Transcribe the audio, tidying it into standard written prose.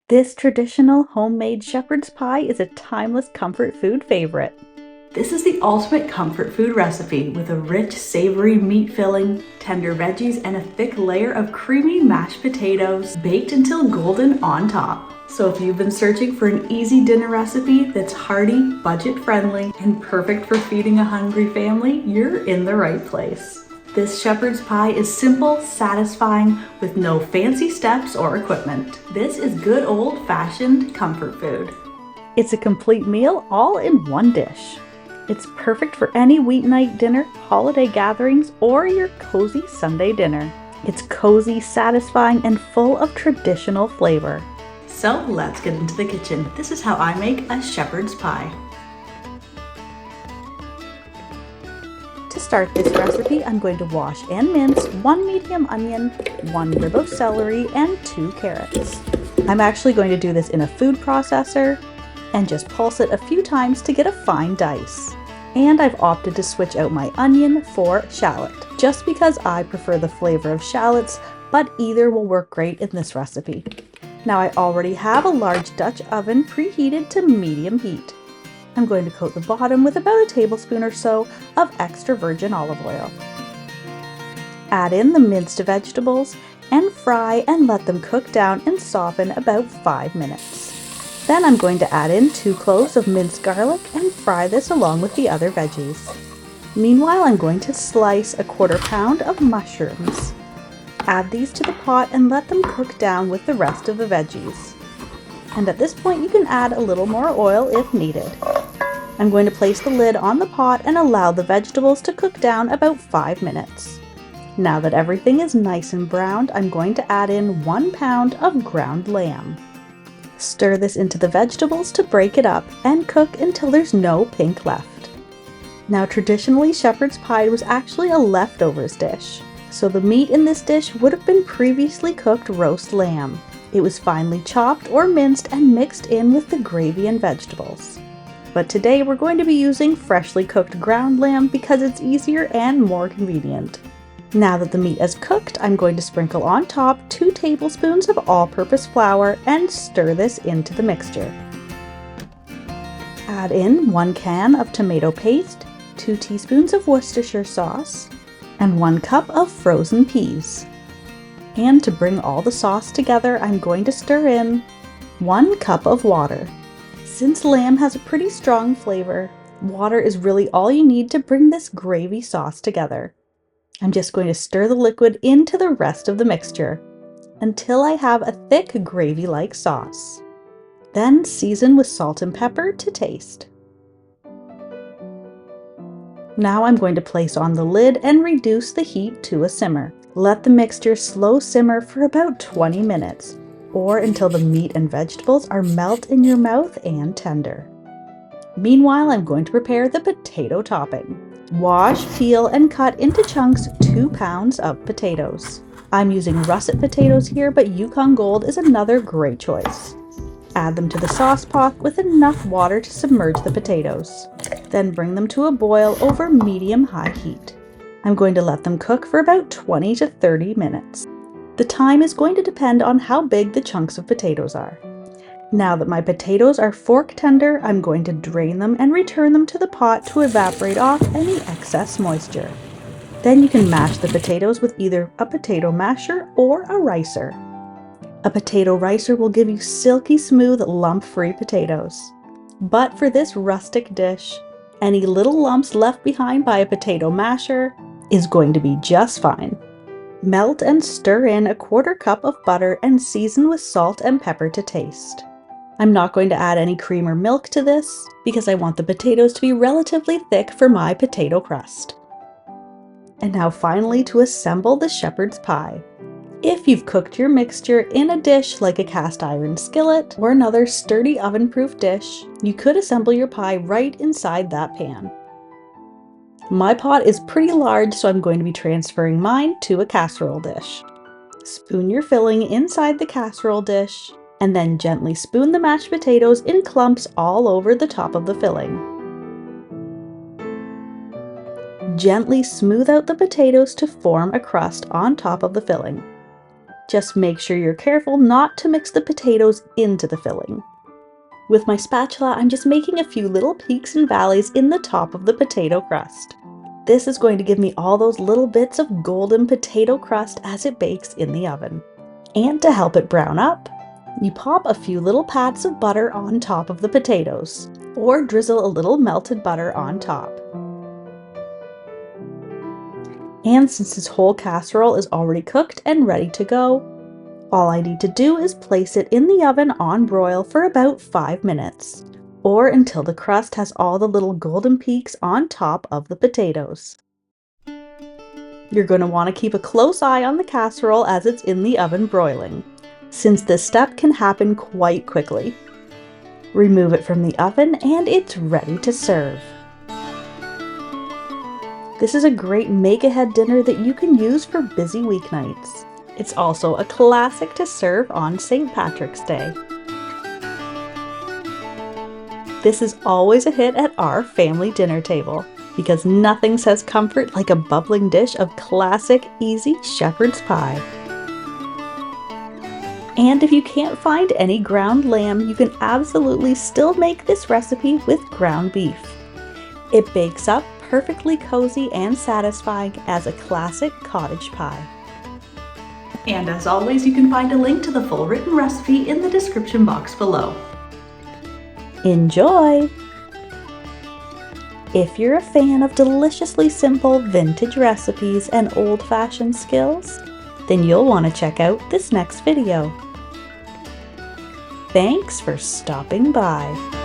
This traditional homemade shepherd's pie is a timeless comfort food favorite. This is the ultimate comfort food recipe with a rich, savory meat filling, tender veggies, and a thick layer of creamy mashed potatoes baked until golden on top. So if you've been searching for an easy dinner recipe that's hearty, budget-friendly, and perfect for feeding a hungry family, you're in the right place. This shepherd's pie is simple, satisfying, with no fancy steps or equipment. This is good old-fashioned comfort food. It's a complete meal all in one dish. It's perfect for any weeknight dinner, holiday gatherings, or your cozy Sunday dinner. It's cozy, satisfying, and full of traditional flavor. So let's get into the kitchen. This is how I make a shepherd's pie. To start this recipe, I'm going to wash and mince 1 medium onion, 1 rib of celery, and 2 carrots. I'm actually going to do this in a food processor and just pulse it a few times to get a fine dice. And I've opted to switch out my onion for shallot, just because I prefer the flavor of shallots, but either will work great in this recipe. Now I already have a large Dutch oven preheated to medium heat. I'm going to coat the bottom with about a tablespoon or so of extra virgin olive oil. Add in the minced vegetables and fry and let them cook down and soften about 5 minutes. Then I'm going to add in 2 cloves of minced garlic and fry this along with the other veggies. Meanwhile, I'm going to slice a 1/4 pound of mushrooms. Add these to the pot and let them cook down with the rest of the veggies. And at this point, you can add a little more oil if needed. I'm going to place the lid on the pot and allow the vegetables to cook down about 5 minutes. Now that everything is nice and browned, I'm going to add in 1 pound of ground lamb. Stir this into the vegetables to break it up and cook until there's no pink left. Now traditionally, shepherd's pie was actually a leftovers dish. So the meat in this dish would have been previously cooked roast lamb. It was finely chopped or minced and mixed in with the gravy and vegetables. But today we're going to be using freshly cooked ground lamb because it's easier and more convenient. Now that the meat is cooked, I'm going to sprinkle on top 2 tablespoons of all-purpose flour and stir this into the mixture. Add in 1 can of tomato paste, 2 teaspoons of Worcestershire sauce, and 1 cup of frozen peas. And to bring all the sauce together, I'm going to stir in 1 cup of water. Since lamb has a pretty strong flavor, water is really all you need to bring this gravy sauce together. I'm just going to stir the liquid into the rest of the mixture until I have a thick gravy-like sauce. Then season with salt and pepper to taste. Now I'm going to place on the lid and reduce the heat to a simmer. Let the mixture slow simmer for about 20 minutes, or until the meat and vegetables are melt in your mouth and tender. Meanwhile, I'm going to prepare the potato topping. Wash, peel, and cut into chunks 2 pounds of potatoes. I'm using russet potatoes here, but Yukon Gold is another great choice. Add them to the sauce pot with enough water to submerge the potatoes. Then bring them to a boil over medium-high heat. I'm going to let them cook for about 20 to 30 minutes. The time is going to depend on how big the chunks of potatoes are. Now that my potatoes are fork tender, I'm going to drain them and return them to the pot to evaporate off any excess moisture. Then you can mash the potatoes with either a potato masher or a ricer. A potato ricer will give you silky smooth, lump-free potatoes. But for this rustic dish, any little lumps left behind by a potato masher is going to be just fine. Melt and stir in a 1/4 cup of butter and season with salt and pepper to taste. I'm not going to add any cream or milk to this because I want the potatoes to be relatively thick for my potato crust. And now finally to assemble the shepherd's pie. If you've cooked your mixture in a dish like a cast iron skillet or another sturdy oven-proof dish, you could assemble your pie right inside that pan. My pot is pretty large, so I'm going to be transferring mine to a casserole dish. Spoon your filling inside the casserole dish, and then gently spoon the mashed potatoes in clumps all over the top of the filling. Gently smooth out the potatoes to form a crust on top of the filling. Just make sure you're careful not to mix the potatoes into the filling. With my spatula, I'm just making a few little peaks and valleys in the top of the potato crust. This is going to give me all those little bits of golden potato crust as it bakes in the oven. And to help it brown up, you pop a few little pats of butter on top of the potatoes, or drizzle a little melted butter on top. And since this whole casserole is already cooked and ready to go, all I need to do is place it in the oven on broil for about 5 minutes, or until the crust has all the little golden peaks on top of the potatoes. You're going to want to keep a close eye on the casserole as it's in the oven broiling, since this step can happen quite quickly. Remove it from the oven and it's ready to serve. This is a great make-ahead dinner that you can use for busy weeknights. It's also a classic to serve on St. Patrick's Day. This is always a hit at our family dinner table, because nothing says comfort like a bubbling dish of classic, easy shepherd's pie. And if you can't find any ground lamb, you can absolutely still make this recipe with ground beef. It bakes up perfectly cozy and satisfying as a classic cottage pie. And as always, you can find a link to the full written recipe in the description box below. Enjoy! If you're a fan of deliciously simple vintage recipes and old-fashioned skills, then you'll want to check out this next video. Thanks for stopping by.